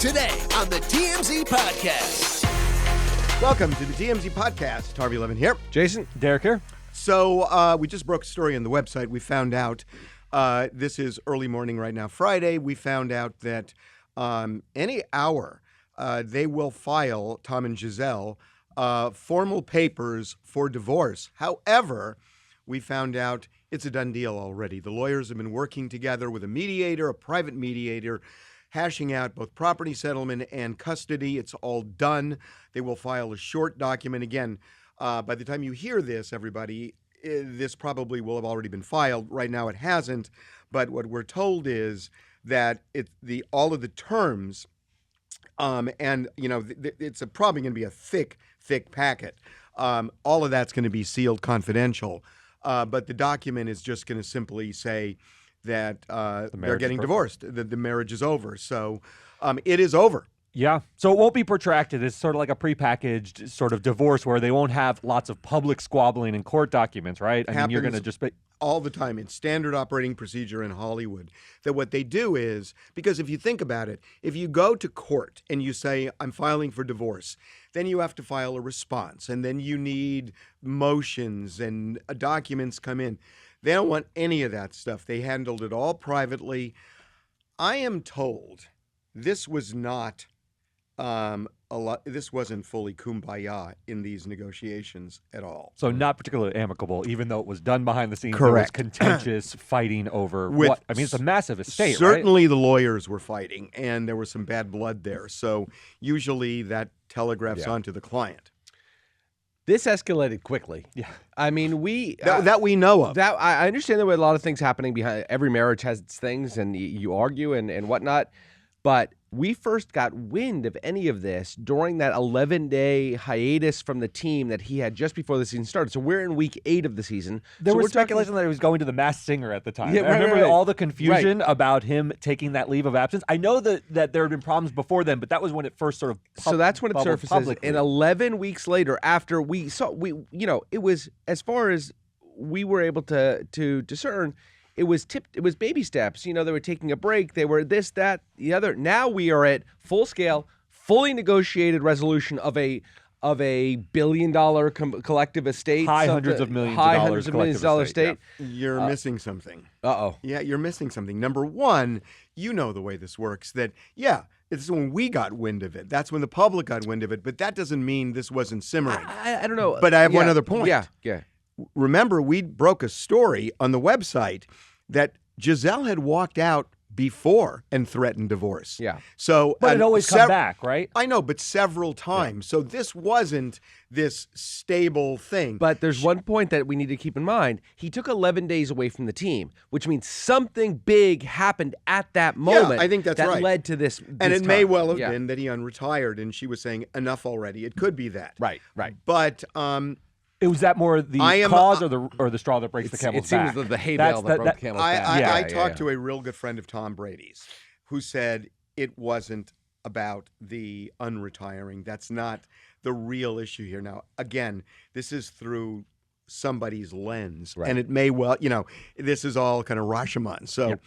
Today on the TMZ Podcast. Welcome to the TMZ Podcast. Harvey, Levin here. Jason. Derek here. So we just broke a story on the website. We found out, this is early morning right now, Friday, we found out that any hour they will file, Tom and Gisele, formal papers for divorce. However, we found out it's a done deal already. The lawyers have been working together with a mediator, a private mediator, hashing out both property settlement and custody. It's all done. They will file a short document. Again, by the time you hear this, everybody, this probably will have already been filed. Right now it hasn't. But what we're told is that all of the terms, and it's probably going to be a thick packet. All of that's going to be sealed confidential. But the document is just going to simply say that they're getting divorced, that the marriage is over. So it is over. Yeah. So it won't be protracted. It's sort of like a prepackaged sort of divorce where they won't have lots of public squabbling in court documents, right? I mean, you're going to just be all the time. It's standard operating procedure in Hollywood that what they do is, because if you think about it, if you go to court and you say, I'm filing for divorce, then you have to file a response, and then you need motions and documents come in. They don't want any of that stuff. They handled it all privately. I am told this was not this wasn't fully kumbaya in these negotiations at all. So not particularly amicable, even though it was done behind the scenes. Correct. There was contentious fighting over what? I mean, it's a massive estate, Certainly right? the lawyers were fighting, and there was some bad blood there. So usually that telegraphs onto the client. This escalated quickly. Yeah. I mean, that we know of. That I understand there were a lot of things happening behind. Every marriage has its things, and you argue and whatnot. But we first got wind of any of this during that 11-day hiatus from the team that he had just before the season started. So we're in week 8 of the season. There was speculation that he was going to the Masked Singer at the time. Yeah, I remember all the confusion Right. about him taking that leave of absence. I know that there had been problems before then, but that was when it first sort of So that's when it bubbled surfaces. publicly. And 11 weeks later, after we saw, it was, as far as we were able to discern, it was baby steps. They were taking a break. They were this, that, the other. Now we are at full scale, fully negotiated resolution of a $1 billion collective estate. High hundreds of millions of dollars Hundreds of millions of dollar estate. You're missing something. Uh-oh. Yeah, you're missing something. Number one, you know the way this works, that, this is when we got wind of it. That's when the public got wind of it. But that doesn't mean this wasn't simmering. I don't know. But I have one other point. Yeah. Remember, we broke a story on the website that Gisele had walked out before and threatened divorce. Yeah. So, but it always comes back, right? I know, but several times. So this wasn't this stable thing. But there's one point that we need to keep in mind. He took 11 days away from the team, which means something big happened at that moment. I think that's that right. led to this. And it may well have Yeah. been that he unretired and she was saying enough already. It could be that. Right. But Was that more the cause or the straw that breaks the camel's back? It seems the hay bale that broke the camel's back. I talked to a real good friend of Tom Brady's who said it wasn't about the unretiring. That's not the real issue here. Now, again, this is through somebody's lens. Right. And it may well, this is all kind of Rashomon. So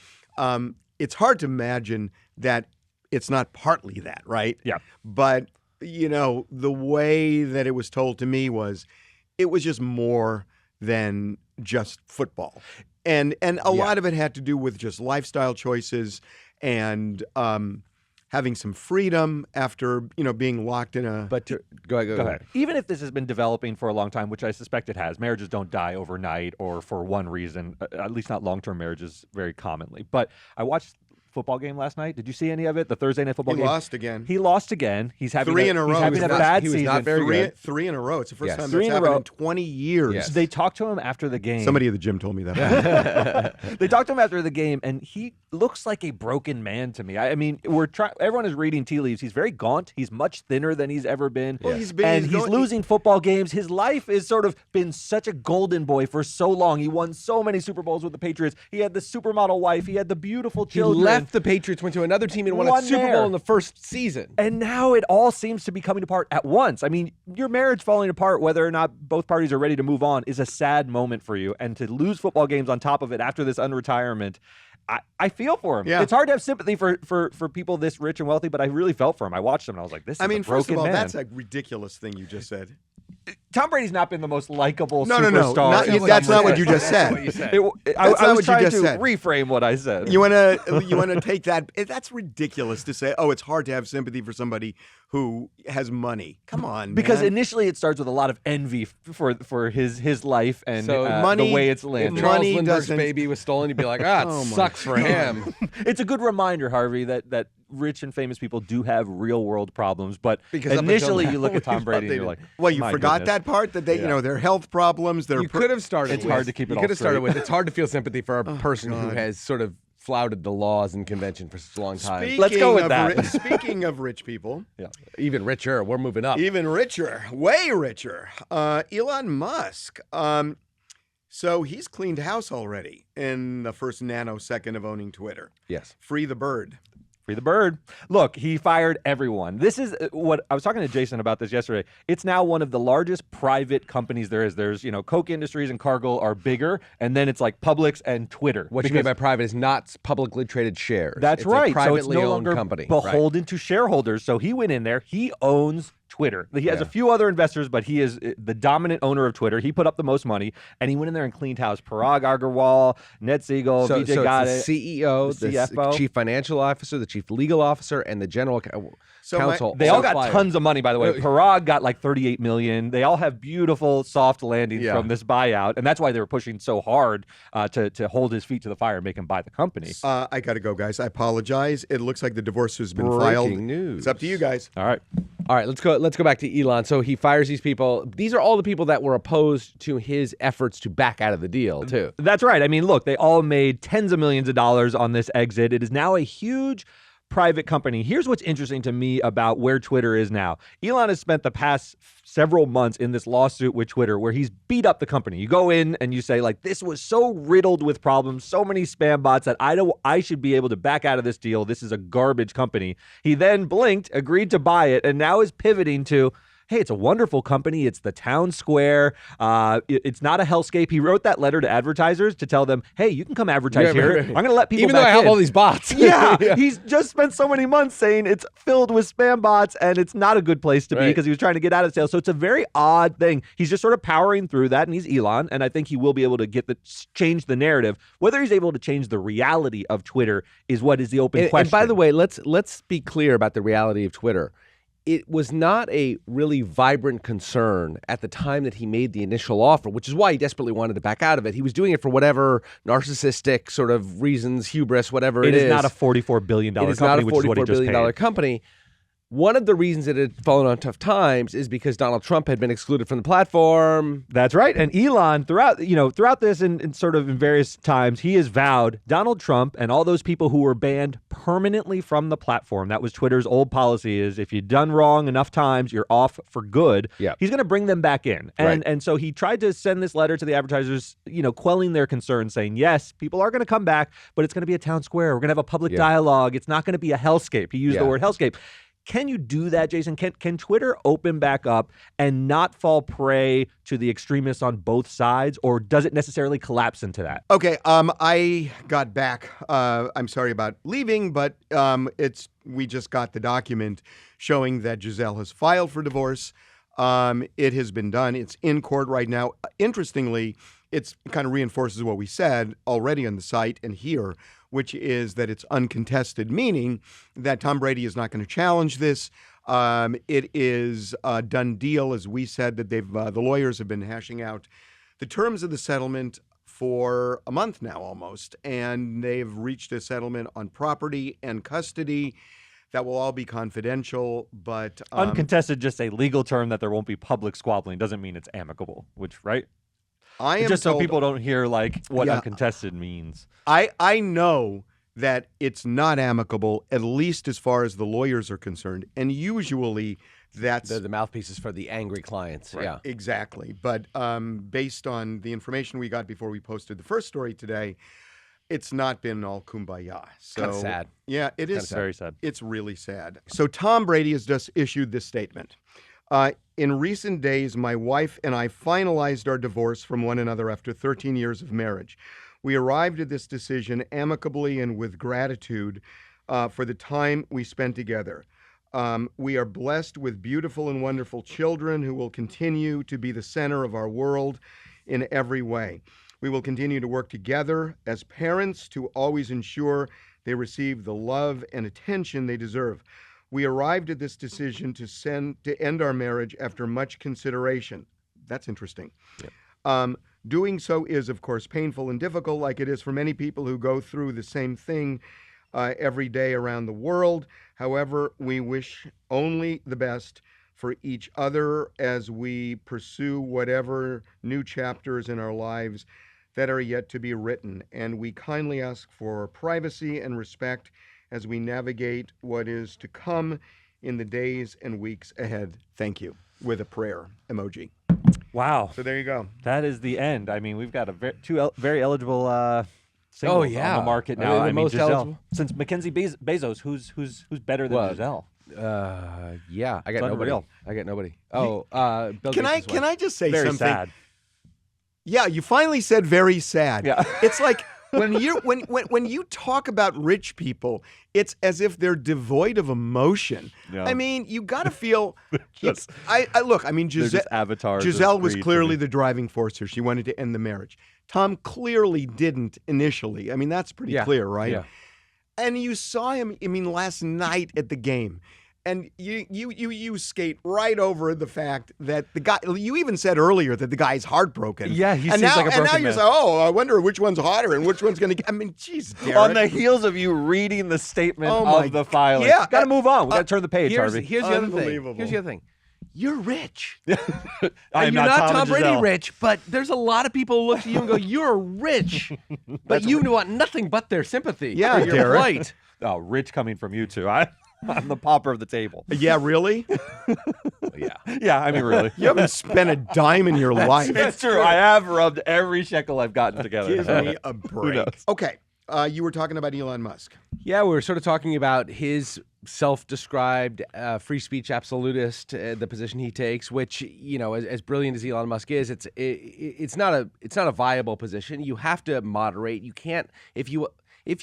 it's hard to imagine that it's not partly that, right? Yeah. But, the way that it was told to me was it was just more than just football. And a lot of it had to do with just lifestyle choices and having some freedom after, being locked in a... But go ahead. Even if this has been developing for a long time, which I suspect it has, marriages don't die overnight or for one reason, at least not long-term marriages very commonly. But I watched football game last night. Did you see any of it? The Thursday night football game. He lost again. He lost again. He's having 3 in a row. He's having a bad he was season. not very good. 3 in a row. It's the first Yes. time 3 that's in a happened row. in 20 years. Yes. They talked to him after the game. Somebody at the gym told me that. They talked to him after the game, and he looks like a broken man to me. I mean, everyone is reading tea leaves. He's very gaunt. He's much thinner than he's ever been. Well, he's losing football games. His life has sort of been such a golden boy for so long. He won so many Super Bowls with the Patriots. He had the supermodel wife. He had the beautiful children. He left the Patriots, went to another team, and won a Super Bowl in the first season. And now it all seems to be coming apart at once. I mean, your marriage falling apart, whether or not both parties are ready to move on, is a sad moment for you. And to lose football games on top of it after this unretirement, I feel for him. Yeah. It's hard to have sympathy for people this rich and wealthy, but I really felt for him. I watched him and I was like, this is a broken first of all, man. that's a ridiculous thing you just said. Tom Brady's not been the most likable No. superstar. That's not what you just said. I was trying to reframe what I said. You want to take that? That's ridiculous to say. Oh, it's hard to have sympathy for somebody who has money. Come on, because man. initially it starts with a lot of envy for his life and money, the way it's If landed. Charles Money Lindbergh's doesn't- baby was stolen, you'd be like, it sucks for him. It's a good reminder, Harvey, that rich and famous people do have real world problems. But Because up initially, until you look now, at Tom we Brady thought and you're like, Well, you my forgot goodness. that part that they, their health problems. Their You could have started. It's with, hard to keep it You all could have started straight. with. It's hard to feel sympathy for a person who has sort of flouted the laws and convention for such a long time. Let's go with that. Speaking of rich people, Even richer. We're moving up. even richer, way richer, Elon Musk. So he's cleaned house already in the first nanosecond of owning Twitter. Yes. Free the bird. Free the bird. Look, he fired everyone. This is what I was talking to Jason about this yesterday. It's now one of the largest private companies there is. There's, Coke Industries and Cargill are bigger, and then it's like Publix and Twitter. What you mean by private is not publicly traded shares. That's it's right. A privately so it's no owned longer company. beholden to shareholders. So he went in there. He owns Twitter. He has a few other investors, but he is the dominant owner of Twitter. He put up the most money, and he went in there and cleaned house. Parag Agarwal, Ned Siegel, So, Vijay so Gadde. it's the CEO, the the CFO. chief financial officer, the chief legal officer, and the general counsel. They all got fired. tons of money, by the way. Parag got like $38 million. They all have beautiful soft landings from this buyout, and that's why they were pushing so hard to hold his feet to the fire and make him buy the company. I got to go, guys. I apologize. It looks like the divorce has been Breaking filed. news. It's up to you guys. All right. All right, let's go back to Elon. So he fires these people. These are all the people that were opposed to his efforts to back out of the deal, too. That's right. I mean, look, they all made tens of millions of dollars on this exit. It is now a huge private company. Here's what's interesting to me about where Twitter is now. Elon has spent the past several months in this lawsuit with Twitter where he's beat up the company. You go in and you say, like, this was so riddled with problems, so many spam bots that I should be able to back out of this deal. This is a garbage company. He then blinked, agreed to buy it, and now is pivoting to, hey, it's a wonderful company. It's the town square. It's not a hellscape. He wrote that letter to advertisers to tell them, hey, you can come advertise here. I'm going to let people Even though I back have in. all these bots. Yeah, he's just spent so many months saying it's filled with spam bots and it's not a good place to be because he was trying to get out of sales. So it's a very odd thing. He's just sort of powering through that, and he's Elon, and I think he will be able to change the narrative. Whether he's able to change the reality of Twitter is what is the open question. And by the way, let's be clear about the reality of Twitter. It was not a really vibrant concern at the time that he made the initial offer, which is why he desperately wanted to back out of it. He was doing it for whatever narcissistic sort of reasons, hubris, whatever it is. It is not a $44 billion company, It is not a which is what he $44 just billion paid. company. One of the reasons it had fallen on tough times is because Donald Trump had been excluded from the platform. That's right. And Elon, throughout this and sort of in various times, he has vowed Donald Trump and all those people who were banned permanently from the platform. That was Twitter's old policy, is if you've done wrong enough times, you're off for good. Yeah. He's going to bring them back in. And so he tried to send this letter to the advertisers, quelling their concerns, saying, yes, people are going to come back, but it's going to be a town square. We're going to have a public dialogue. It's not going to be a hellscape. He used the word hellscape. Can you do that, Jason? Can Twitter open back up and not fall prey to the extremists on both sides, or does it necessarily collapse into that? Okay, I got back. I'm sorry about leaving, but we just got the document showing that Gisele has filed for divorce. It has been done. It's in court right now. Interestingly, it kind of reinforces what we said already on the site and here, which is that it's uncontested, meaning that Tom Brady is not going to challenge this. It is a done deal, as we said, that the lawyers have been hashing out the terms of the settlement for a month now almost, and they've reached a settlement on property and custody. That will all be confidential, but Uncontested, just a legal term that there won't be public squabbling, doesn't mean it's amicable, right? I am just so told, people don't hear like what Yeah. uncontested means. I know that it's not amicable, at least as far as the lawyers are concerned, and usually that's They're the mouthpieces for the angry clients. right, Yeah. exactly. But based on the information we got before we posted the first story today, it's not been all kumbaya. So Kinda sad. Yeah, it is Very sad. It's really sad. So Tom Brady has just issued this statement. In recent days, my wife and I finalized our divorce from one another after 13 years of marriage. We arrived at this decision amicably and with gratitude for the time we spent together. We are blessed with beautiful and wonderful children who will continue to be the center of our world in every way. We will continue to work together as parents to always ensure they receive the love and attention they deserve. We arrived at this decision to end our marriage after much consideration. That's interesting. Yep. Doing so is, of course, painful and difficult, like it is for many people who go through the same thing every day around the world. However, we wish only the best for each other as we pursue whatever new chapters in our lives that are yet to be written. And we kindly ask for privacy and respect as we navigate what is to come in the days and weeks ahead. Thank you. With a prayer emoji. Wow. So there you go. That is the end. I mean, we've got two very eligible singles on the market now. I mean, Gisele. eligible? Since Mackenzie Bezos, who's better than Gisele? Yeah, I got nobody. unreal. I got nobody. Oh, Bill Can Gates' wife. I just say Very something? sad. Yeah, you finally said very sad. Yeah. It's like when you talk about rich people, it's as if they're devoid of emotion. Yeah. I mean, you got to feel. Just- Look. I mean, They're just avatars. Gisele of was greed for clearly me. the driving force here. She wanted to end the marriage. Tom clearly didn't initially. I mean, that's pretty clear, right? Yeah. And you saw him. I mean, last night at the game. And you skate right over the fact that the guy. You even said earlier that the guy's heartbroken. Yeah, he and seems now, like a and now broken you're man. saying, oh, I wonder which one's hotter and which one's going to. I mean, geez, Derek. On the heels of you reading the statement Oh my of the filing. yeah. Got to move on. We got to turn the page, Here's Harvey. the other thing. Unbelievable. Here's the other thing. You're rich. I am You're not Tom and Brady Gisele. rich, but there's a lot of people who look at you and go, "You're rich," but you want nothing but their sympathy. Yeah, for your Derek. plight. Oh, rich coming from you two. I'm the pauper of the table. Yeah, really? Yeah. Yeah, I mean, really. You haven't spent a dime in your life. It's true. I have rubbed every shekel I've gotten together. Give me a break. knows? Okay, you were talking about Elon Musk. Yeah, we were sort of talking about his self-described free speech absolutist, the position he takes, which, you know, as brilliant as Elon Musk is, it's not a viable position. You have to moderate. You can't if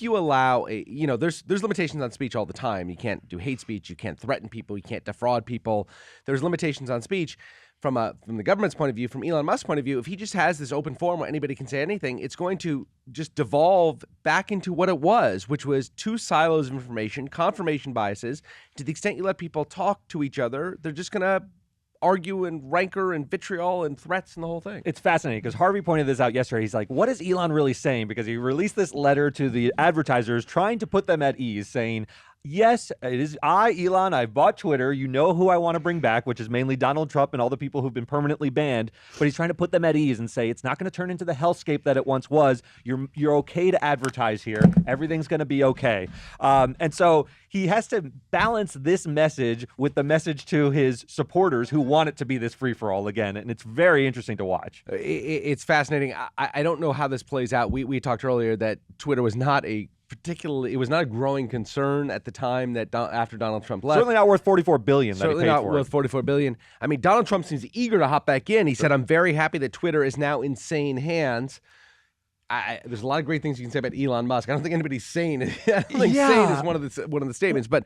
you allow there's limitations on speech all the time. You can't do hate speech. You can't threaten people. You can't defraud people. There's limitations on speech. From the government's point of view, from Elon Musk's point of view, if he just has this open forum where anybody can say anything, it's going to just devolve back into what it was, which was two silos of information, confirmation biases. To the extent you let people talk to each other, they're just going to argue and rancor and vitriol and threats and the whole thing. It's fascinating because Harvey pointed this out yesterday. He's like, what is Elon really saying? Because he released this letter to the advertisers trying to put them at ease, saying, yes, it is I, Elon. I've bought Twitter. You know who I want to bring back, which is mainly Donald Trump and all the people who've been permanently banned. But he's trying to put them at ease and say it's not going to turn into the hellscape that it once was. You're okay to advertise here. Everything's going to be okay. And so he has to balance this message with the message to his supporters who want it to be this free-for-all again. And it's very interesting to watch. It's fascinating. I don't know how this plays out. We talked earlier that Twitter was not a growing concern at the time that after Donald Trump left. Certainly not worth $44 billion. Certainly that he paid not for worth $44 billion. I mean, Donald Trump seems eager to hop back in. He said, "I'm very happy that Twitter is now in sane hands." There's a lot of great things you can say about Elon Musk. I don't think anybody's sane. I don't think sane is one of the statements, but.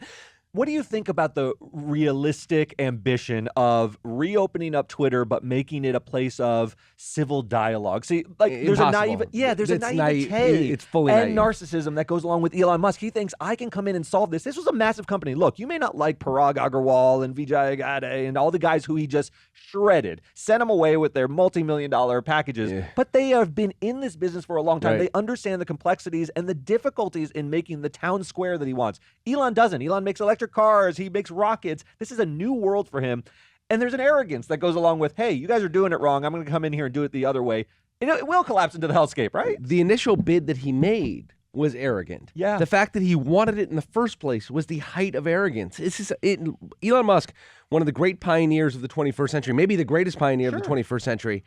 What do you think about the realistic ambition of reopening up Twitter but making it a place of civil dialogue? See, like there's Impossible. there's a It's naivete it's fully and naive. narcissism that goes along with Elon Musk. He thinks I can come in and solve this. This was a massive company. Look, you may not like Parag Agarwal and Vijay Gadde and all the guys who he just shredded, sent them away with their multi-million-dollar packages, but they have been in this business for a long time. Right. They understand the complexities and the difficulties in making the town square that he wants. Elon doesn't. Elon makes electric cars. He makes rockets. This is a new world for him. And there's an arrogance that goes along with, hey, you guys are doing it wrong. I'm going to come in here and do it the other way. And it will collapse into the hellscape, right? The initial bid that he made was arrogant. Yeah. The fact that he wanted it in the first place was the height of arrogance. Elon Musk, one of the great pioneers of the 21st century, maybe the greatest pioneer of the 21st century,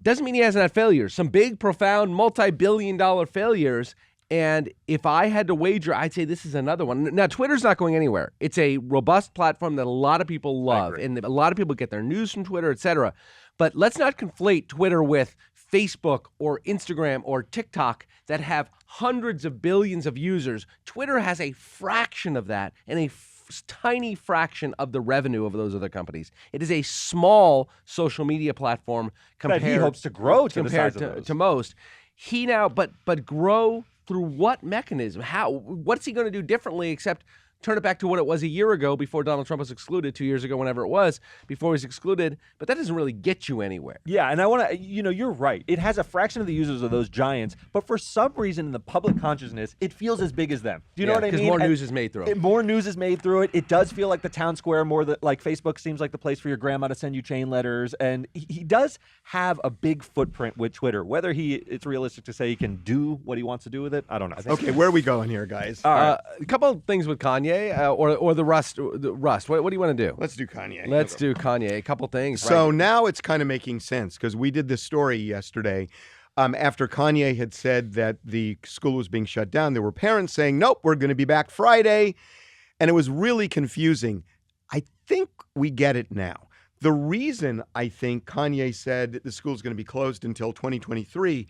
doesn't mean he hasn't had failures. Some big, profound, multi-billion-dollar failures. And if I had to wager, I'd say this is another one. Now, Twitter's not going anywhere. It's a robust platform that a lot of people love, and a lot of people get their news from Twitter, et cetera. But let's not conflate Twitter with Facebook or Instagram or TikTok that have hundreds of billions of users. Twitter has a fraction of that and a tiny fraction of the revenue of those other companies. It is a small social media platform compared that he hopes to grow to the size of those. to most. He now, but grow through what mechanism? How? What's he going to do differently except turn it back to what it was a year ago before Donald Trump was excluded, 2 years ago, whenever it was, before he was excluded. But that doesn't really get you anywhere. Yeah, and I want to, you're right. It has a fraction of the users of those giants, but for some reason in the public consciousness, it feels as big as them. Do you know what I mean? Because more news is made through it. More news is made through it. It does feel like the town square more than, like Facebook seems like the place for your grandma to send you chain letters. And he does have a big footprint with Twitter. Whether it's realistic to say he can do what he wants to do with it, I don't know. Okay, where are we going here, guys? A couple of things with Kanye or the Rust. What do you want to do? Let's do Kanye. Let's do Kanye. A couple things. So now it's kind of making sense because we did this story yesterday. After Kanye had said that the school was being shut down, there were parents saying, nope, we're going to be back Friday. And it was really confusing. I think we get it now. The reason I think Kanye said the school's going to be closed until 2023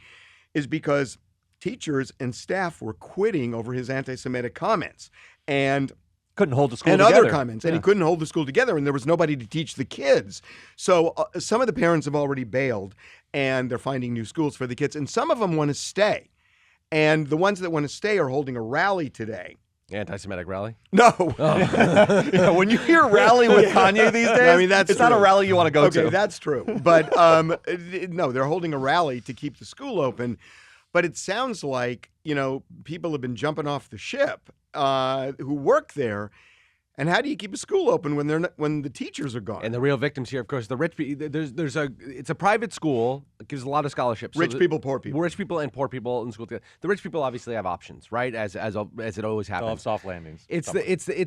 is because teachers and staff were quitting over his anti-Semitic comments and couldn't hold the school and together. Other comments, and he couldn't hold the school together, and there was nobody to teach the kids. So some of the parents have already bailed, and they're finding new schools for the kids, and some of them want to stay. And the ones that want to stay are holding a rally today. Anti-Semitic rally? No. Yeah, when you hear rally with Kanye these days, I mean, it's not a rally you want to go to. Okay, that's true. But no, they're holding a rally to keep the school open. But it sounds like, people have been jumping off the ship who work there. And how do you keep a school open when the teachers are gone? And the real victims here, of course, the rich people. It's a private school. It gives a lot of scholarships. Rich people, poor people. Rich people and poor people in school together. The rich people obviously have options, right? As it always happens. They'll have soft landings. It's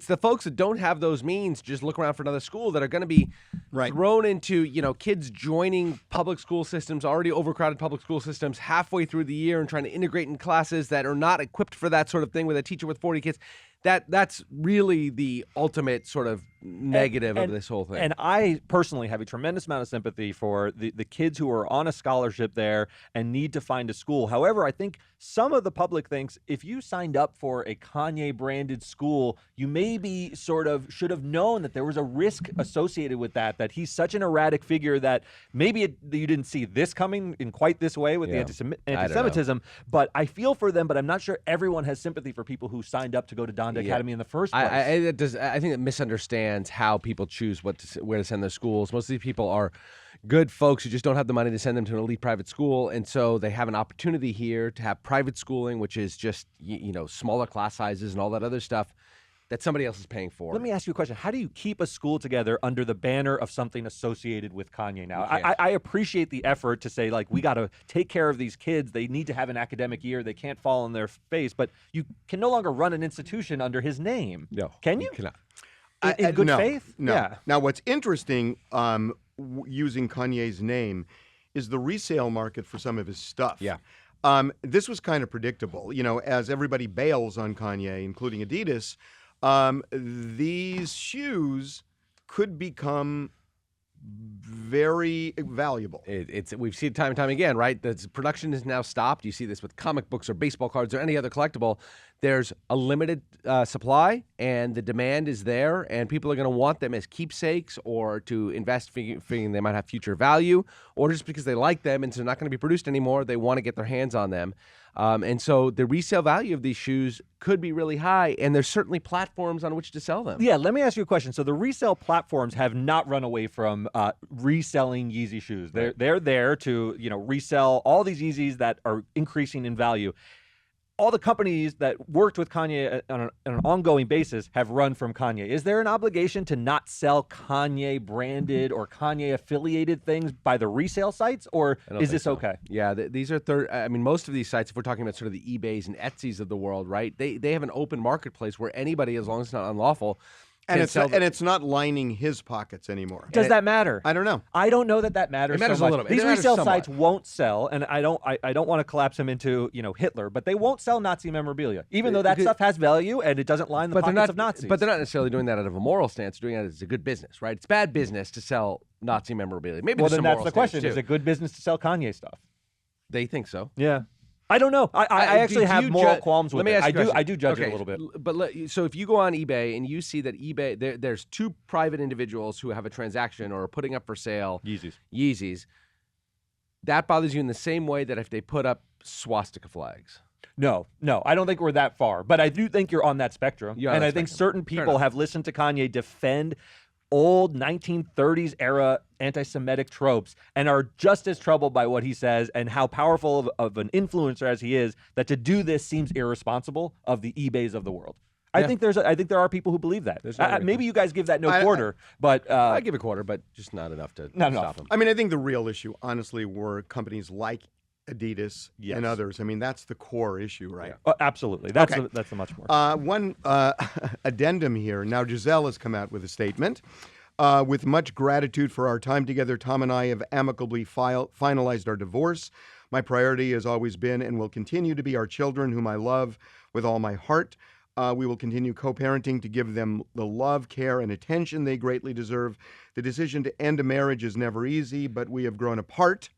the folks that don't have those means just look around for another school that are going to be thrown into kids joining public school systems, already overcrowded public school systems, halfway through the year and trying to integrate in classes that are not equipped for that sort of thing with a teacher with 40 kids. That's really the ultimate sort of negative of this whole thing. And I personally have a tremendous amount of sympathy for the kids who are on a scholarship there and need to find a school. However, I think some of the public thinks if you signed up for a Kanye-branded school, you maybe sort of should have known that there was a risk associated with that he's such an erratic figure that maybe you didn't see this coming in quite this way with the anti-Semitism. But I feel for them, but I'm not sure everyone has sympathy for people who signed up to go to Donda Academy in the first place. I think it misunderstands how people choose where to send their schools. Most of these people are good folks who just don't have the money to send them to an elite private school, and so they have an opportunity here to have private schooling, which is just smaller class sizes and all that other stuff that somebody else is paying for. Let me ask you a question. How do you keep a school together under the banner of something associated with Kanye now? I appreciate the effort to say, we got to take care of these kids. They need to have an academic year. They can't fall on their face. But you can no longer run an institution under his name. No. Can you? Cannot. In good faith? No. Yeah. Now, what's interesting using Kanye's name is the resale market for some of his stuff. Yeah. This was kind of predictable. As everybody bails on Kanye, including Adidas, these shoes could become very valuable. We've seen it time and time again, right? The production is now stopped. You see this with comic books or baseball cards or any other collectible. There's a limited supply, and the demand is there, and people are going to want them as keepsakes or to invest, figuring they might have future value, or just because they like them and so they're not going to be produced anymore, they want to get their hands on them. And so the resale value of these shoes could be really high, and there's certainly platforms on which to sell them. Yeah, let me ask you a question. So the resale platforms have not run away from reselling Yeezy shoes. They're there to resell all these Yeezys that are increasing in value. All the companies that worked with Kanye on an ongoing basis have run from Kanye. Is there an obligation to not sell Kanye branded or Kanye affiliated things by the resale sites, or is this okay? Yeah, these are most of these sites, if we're talking about sort of the eBays and Etsy's of the world, right? They have an open marketplace where anybody, as long as it's not unlawful, and it's not lining his pockets anymore. Does that matter? I don't know. I don't know that matters. It matters so much. a little bit. These It matters resale somewhat. sites won't sell, and I don't want to collapse him into Hitler, but they won't sell Nazi memorabilia, even though that stuff has value and it doesn't line the pockets of Nazis. But they're not necessarily doing that out of a moral stance. They're doing that as a good business, right? It's bad business to sell Nazi memorabilia. Maybe well, there's then some that's moral the question: stance, is it good business to sell Kanye stuff? They think so. Yeah. I don't know. I actually have moral qualms with Let me it. ask you a question. I do judge it a Okay, little bit. But so if you go on eBay and you see that there's two private individuals who have a transaction or are putting up for sale Yeezys, that bothers you in the same way that if they put up swastika flags. No, I don't think we're that far. But I do think you're on that spectrum. And I think certain people have listened to Kanye defend old 1930s era anti-Semitic tropes and are just as troubled by what he says and how powerful of an influencer as he is, that to do this seems irresponsible of the eBays of the world. I think there are people who believe that. Maybe you guys give that quarter, but I give a quarter, but just not enough to stop him. I mean, I think the real issue, honestly, were companies like Adidas and others. I mean, that's the core issue, right? Yeah. Absolutely. That's the much more. One addendum here. Now, Gisele has come out with a statement. With much gratitude for our time together, Tom and I have amicably finalized our divorce. My priority has always been and will continue to be our children, whom I love with all my heart. We will continue co-parenting to give them the love, care, and attention they greatly deserve. The decision to end a marriage is never easy, but we have grown apart.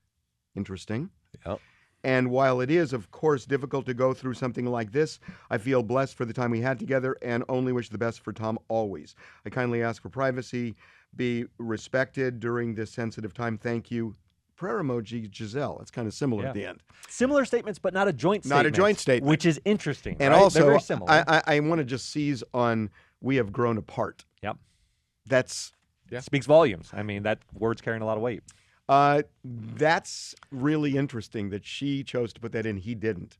Interesting. Yep. And while it is, of course, difficult to go through something like this, I feel blessed for the time we had together and only wish the best for Tom always. I kindly ask for privacy, be respected during this sensitive time. Thank you. Prayer emoji, Gisele. It's kind of similar at the end. Similar statements, but not a joint statement. Not a joint statement. Which is interesting. And right? also, they're very similar. I want to just seize on we have grown apart. Yep. That's... Speaks volumes. I mean, that word's carrying a lot of weight. That's really interesting that she chose to put that in. He didn't.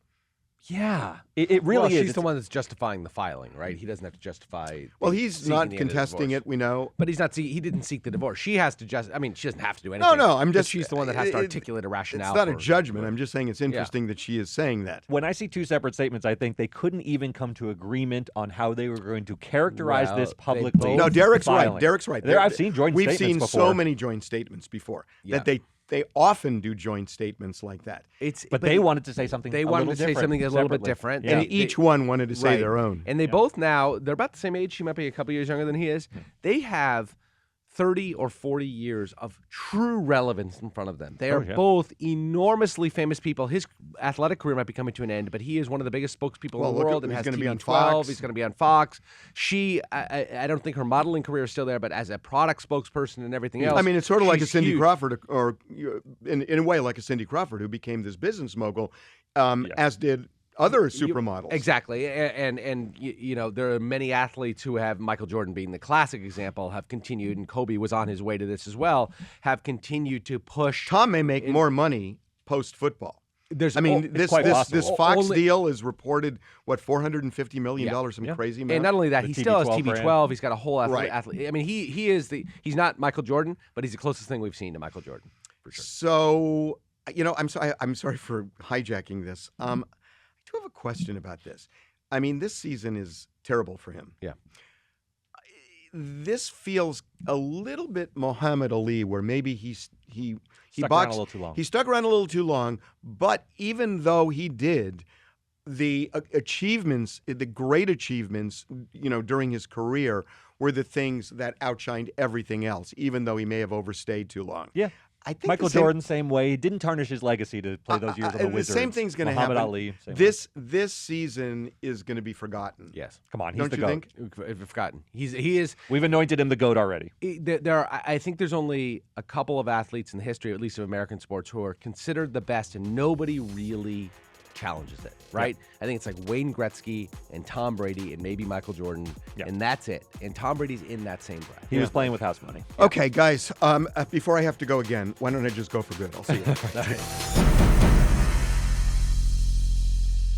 Yeah, it really is. She's the one that's justifying the filing, right? He doesn't have to justify. Well, he's not contesting it. We know, but he's not. He didn't seek the divorce. She has to I mean, she doesn't have to do anything. No. I'm just. She's the one that has to articulate a rationale. It's not a judgment. I'm just saying it's interesting that she is saying that. When I see two separate statements, I think they couldn't even come to agreement on how they were going to characterize this publicly. No, Derek's right. Derek's right. I've seen joint statements before. We've seen so many joint statements before that they often do joint statements like that. But they wanted to say something. They wanted to say something a little bit different, and each one wanted to say their own. And they both now they're about the same age. She might be a couple years younger than he is. They have 30 or 40 years of true relevance in front of them. They are both enormously famous people. His athletic career might be coming to an end, but he is one of the biggest spokespeople in the world and has TV 12. He's going to be on Fox. She, I don't think her modeling career is still there, but as a product spokesperson and everything else, I mean, it's sort of like a Cindy Crawford, or in a way like a Cindy Crawford, who became this business mogul, as did other supermodels. Exactly. And you know, there are many athletes who have, Michael Jordan being the classic example, have continued, and Kobe was on his way to this as well, have continued to push. Tom may make more money post-football. This Fox deal is reported, what, $450 million, some crazy amount? And not only that, he still has TV 12. He's got a whole athlete. I mean, he's not Michael Jordan, but he's the closest thing we've seen to Michael Jordan, for sure. So, you know, I'm sorry for hijacking this. I do have a question about this. I mean, this season is terrible for him. Yeah. This feels a little bit Muhammad Ali, where maybe he stuck around a little too long. He stuck around a little too long, but even though he did, the achievements, the great achievements, you know, during his career were the things that outshined everything else, even though he may have overstayed too long. Yeah. I think Michael Jordan, same way. He didn't tarnish his legacy to play those years on the Wizards. The same thing's going to happen. Muhammad Ali. This season is going to be forgotten. Yes. Come on, he's Don't the you GOAT. think? Forgotten. He is. We've anointed him the GOAT already. I think there's only a couple of athletes in the history, at least of American sports, who are considered the best, and nobody really challenges it, right? Yeah. I think it's like Wayne Gretzky and Tom Brady and maybe Michael Jordan, and that's it. And Tom Brady's in that same breath. He was playing with house money. Okay, guys, before I have to go again, why don't I just go for good? I'll see you.